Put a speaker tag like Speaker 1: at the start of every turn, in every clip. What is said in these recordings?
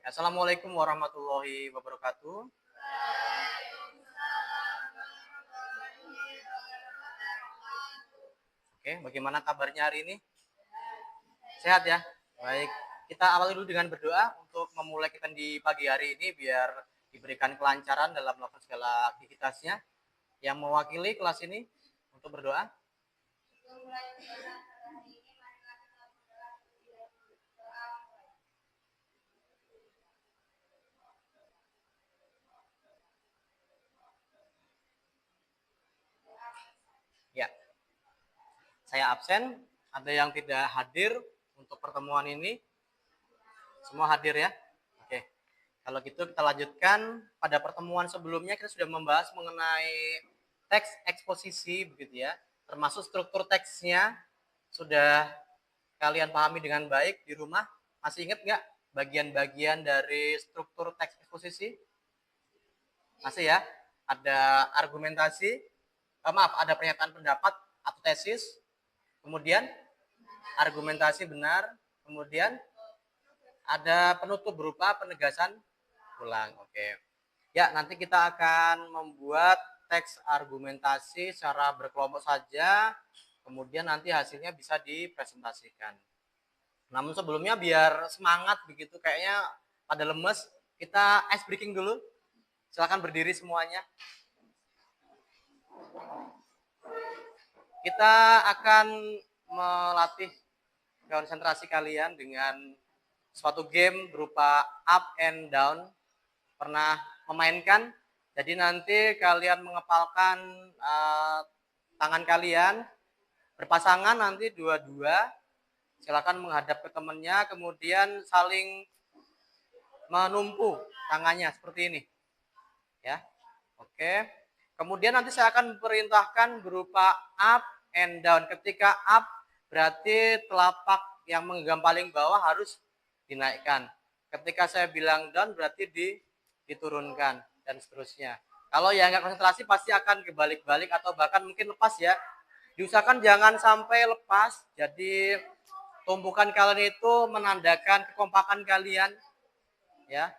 Speaker 1: Assalamualaikum warahmatullahi wabarakatuh. Oke, bagaimana kabarnya hari ini? Sehat ya? Baik. Kita awali dulu dengan berdoa untuk memulai kita di pagi hari ini biar diberikan kelancaran dalam melakukan segala aktivitasnya. Yang mewakili kelas ini untuk berdoa. Ya, saya absen. Ada yang tidak hadir untuk pertemuan ini? Semua hadir ya? Oke. Kalau gitu kita lanjutkan. Pada pertemuan sebelumnya kita sudah membahas mengenai teks eksposisi begitu ya. Termasuk struktur teksnya sudah kalian pahami dengan baik di rumah. Masih ingat nggak bagian-bagian dari struktur teks eksposisi? Masih ya? Ada argumentasi, ada pernyataan pendapat atau tesis, kemudian argumentasi benar, kemudian ada penutup berupa penegasan ulang. Oke. Ya, nanti kita akan membuat teks argumentasi secara berkelompok saja, kemudian nanti hasilnya bisa dipresentasikan. Namun sebelumnya biar semangat begitu, kayaknya pada lemes, kita ice breaking dulu. Silakan berdiri semuanya. Kita akan melatih konsentrasi kalian dengan suatu game berupa up and down. Pernah memainkan? Jadi nanti kalian mengepalkan tangan kalian berpasangan, nanti dua-dua. Silakan menghadap ke temannya, kemudian saling menumpu tangannya seperti ini. Ya, oke. Kemudian nanti saya akan perintahkan berupa up and down. Ketika up berarti telapak yang menggenggam paling bawah harus dinaikkan. Ketika saya bilang down berarti diturunkan dan seterusnya. Kalau yang nggak konsentrasi pasti akan kebalik-balik atau bahkan mungkin lepas ya. Diusahakan jangan sampai lepas. Jadi tumpukan kalian itu menandakan kekompakan kalian ya.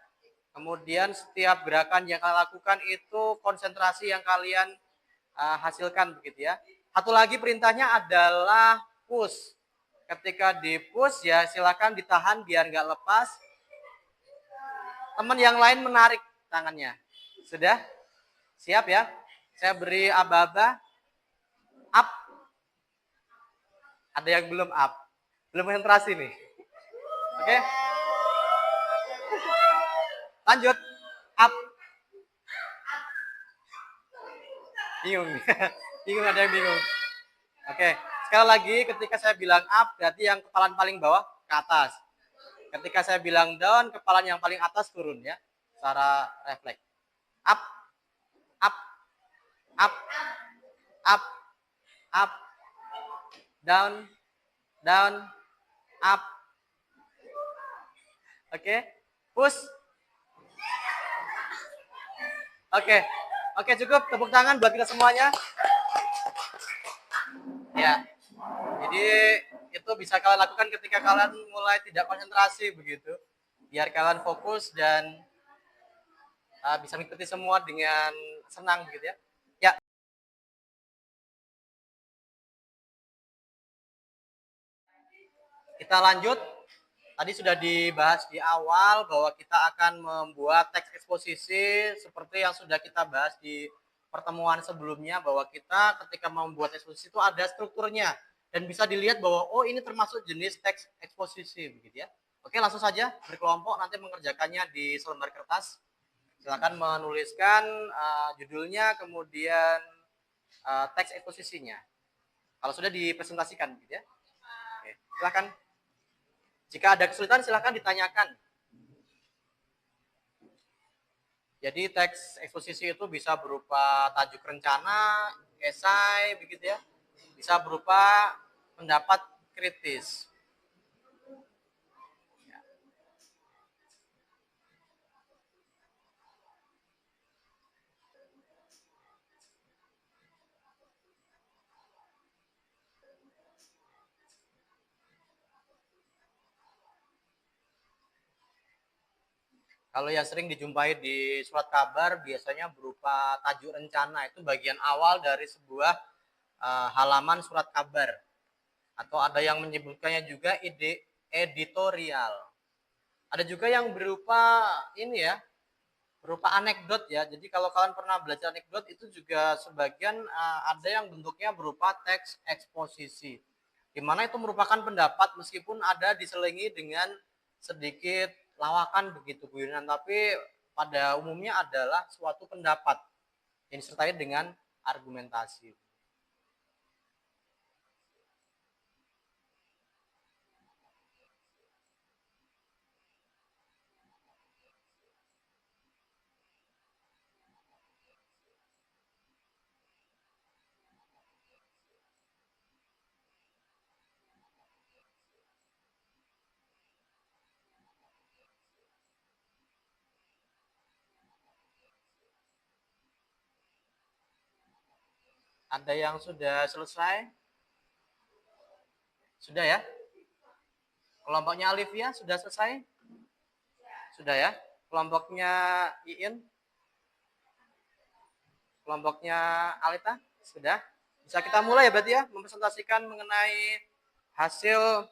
Speaker 1: Kemudian setiap gerakan yang kalian lakukan itu konsentrasi yang kalian hasilkan begitu ya. Satu lagi perintahnya adalah push. Ketika di push ya silakan ditahan biar nggak lepas. Teman yang lain menarik tangannya. Sudah? Siap ya? Saya beri aba-aba. Up. Ada yang belum up. Belum konsentrasi nih. Oke? Lanjut. Up. Bingung nih. Bingung, ada yang bingung. Oke. Sekali lagi ketika saya bilang up berarti yang kepala paling bawah ke atas. Ketika saya bilang down, kepala yang paling atas turun ya. Secara refleks. Up. Up. Up. Up. Up. Down. Down. Up. Oke. Push. Oke. Oke, cukup. Tepuk tangan buat kita semuanya. Ya. Jadi itu bisa kalian lakukan ketika kalian mulai tidak konsentrasi begitu. Biar kalian fokus dan bisa mengikuti semua dengan senang begitu ya. Ya. Kita lanjut. Tadi sudah dibahas di awal bahwa kita akan membuat teks eksposisi seperti yang sudah kita bahas di pertemuan sebelumnya, bahwa kita ketika membuat eksposisi itu ada strukturnya dan bisa dilihat bahwa oh ini termasuk jenis teks eksposisi begitu ya. Oke, langsung saja berkelompok nanti mengerjakannya di selembar kertas. Silakan menuliskan judulnya kemudian teks eksposisinya. Kalau sudah dipresentasikan gitu ya. Oke, silakan. Jika ada kesulitan silahkan ditanyakan. Jadi teks eksposisi itu bisa berupa tajuk rencana, esai, begitu ya. Bisa berupa pendapat kritis. Kalau yang sering dijumpai di surat kabar biasanya berupa tajuk rencana, itu bagian awal dari sebuah halaman surat kabar. Atau ada yang menyebutkannya juga editorial. Ada juga yang berupa ini ya, berupa anekdot ya. Jadi kalau kalian pernah belajar anekdot itu juga sebagian ada yang bentuknya berupa teks eksposisi. Di mana itu merupakan pendapat meskipun ada diselingi dengan sedikit lawakan begitu Bu Yunan, tapi pada umumnya adalah suatu pendapat yang disertai dengan argumentasi. Ada yang sudah selesai? Sudah ya? Kelompoknya Alivia sudah selesai? Sudah ya? Kelompoknya Iin? Kelompoknya Alita? Sudah? Bisa kita mulai ya berarti ya, mempresentasikan mengenai hasil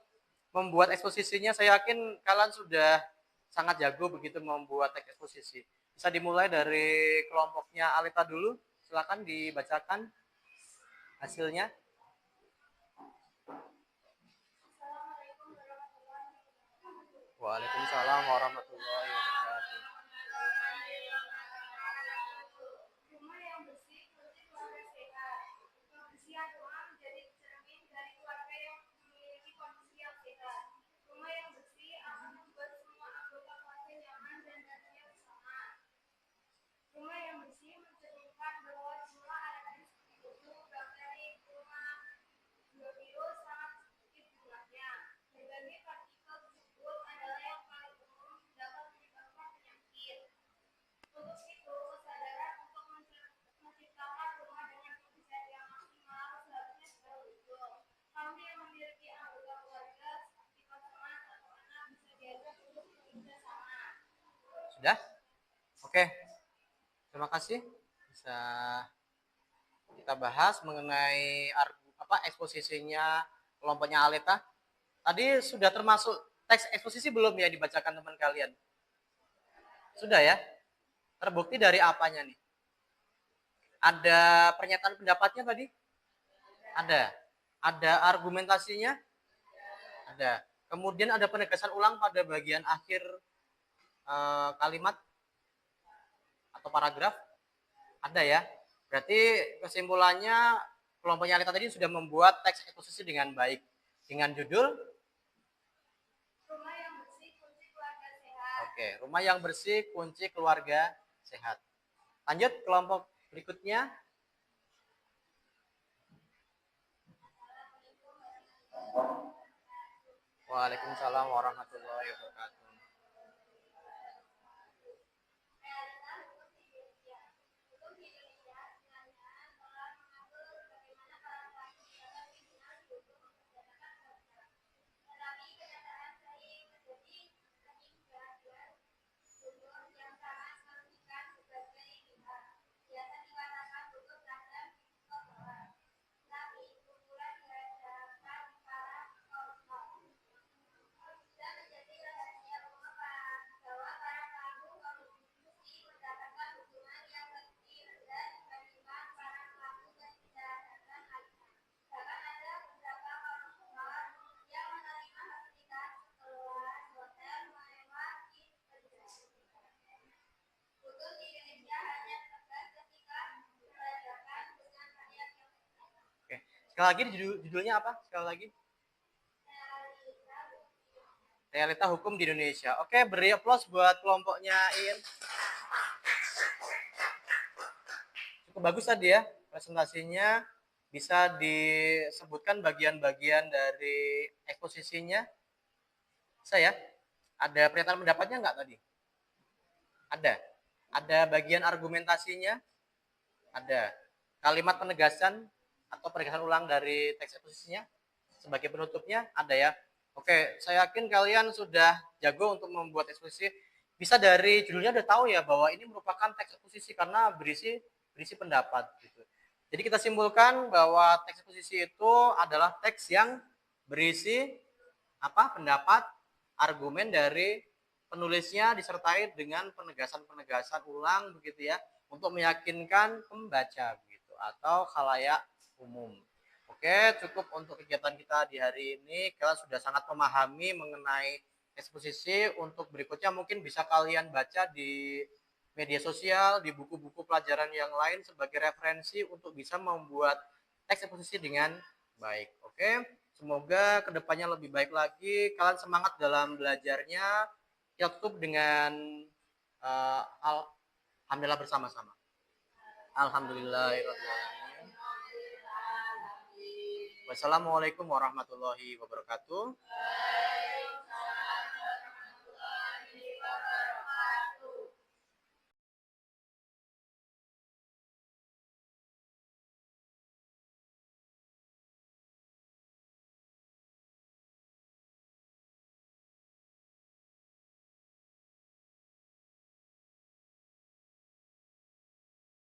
Speaker 1: membuat eksposisinya. Saya yakin kalian sudah sangat jago begitu membuat teks eksposisi. Bisa dimulai dari kelompoknya Alita dulu. Silakan dibacakan hasilnya. Waalaikumsalam warahmatullahi wabarakatuh. Sudah? Oke. Terima kasih. Bisa kita bahas mengenai eksposisinya kelompoknya Aleta. Tadi sudah termasuk teks eksposisi belum ya dibacakan teman kalian? Sudah ya? Terbukti dari apanya nih? Ada pernyataan pendapatnya tadi? Ada. Ada argumentasinya? Ada. Kemudian ada penegasan ulang pada bagian akhir kalimat atau paragraf? Ada ya. Berarti kesimpulannya kelompoknya Alita tadi sudah membuat teks eksposisi dengan baik. Dengan judul Rumah yang bersih, kunci keluarga sehat. Oke, rumah yang bersih, kunci keluarga sehat. Lanjut kelompok berikutnya. Waalaikumsalam warahmatullahi wabarakatuh. Sekali lagi judulnya apa? Sekali lagi. Realita hukum di Indonesia. Oke, beri aplaus buat kelompoknya Iin. Cukup bagus tadi ya presentasinya. Bisa disebutkan bagian-bagian dari eksposisinya. Saya ada pernyataan pendapatnya nggak tadi? Ada. Ada bagian argumentasinya? Ada. Kalimat penegasan atau penegasan ulang dari teks eksposisinya sebagai penutupnya ada ya. Oke, saya yakin kalian sudah jago untuk membuat eksposisi. bisa dari judulnya udah tahu ya bahwa ini merupakan teks eksposisi karena berisi pendapat gitu. Jadi kita simpulkan bahwa teks eksposisi itu adalah teks yang berisi pendapat, argumen dari penulisnya disertai dengan penegasan-penegasan ulang begitu ya untuk meyakinkan pembaca begitu atau khalayak umum. Oke, cukup untuk kegiatan kita di hari ini. Kalian sudah sangat memahami mengenai eksposisi. Untuk berikutnya mungkin bisa kalian baca di media sosial, di buku-buku pelajaran yang lain sebagai referensi untuk bisa membuat teks eksposisi dengan baik. Oke, semoga kedepannya lebih baik lagi. Kalian semangat dalam belajarnya. Kita tutup dengan alhamdulillah bersama-sama. Alhamdulillahirrahmanirrahim. Wassalamualaikum warahmatullahi wabarakatuh.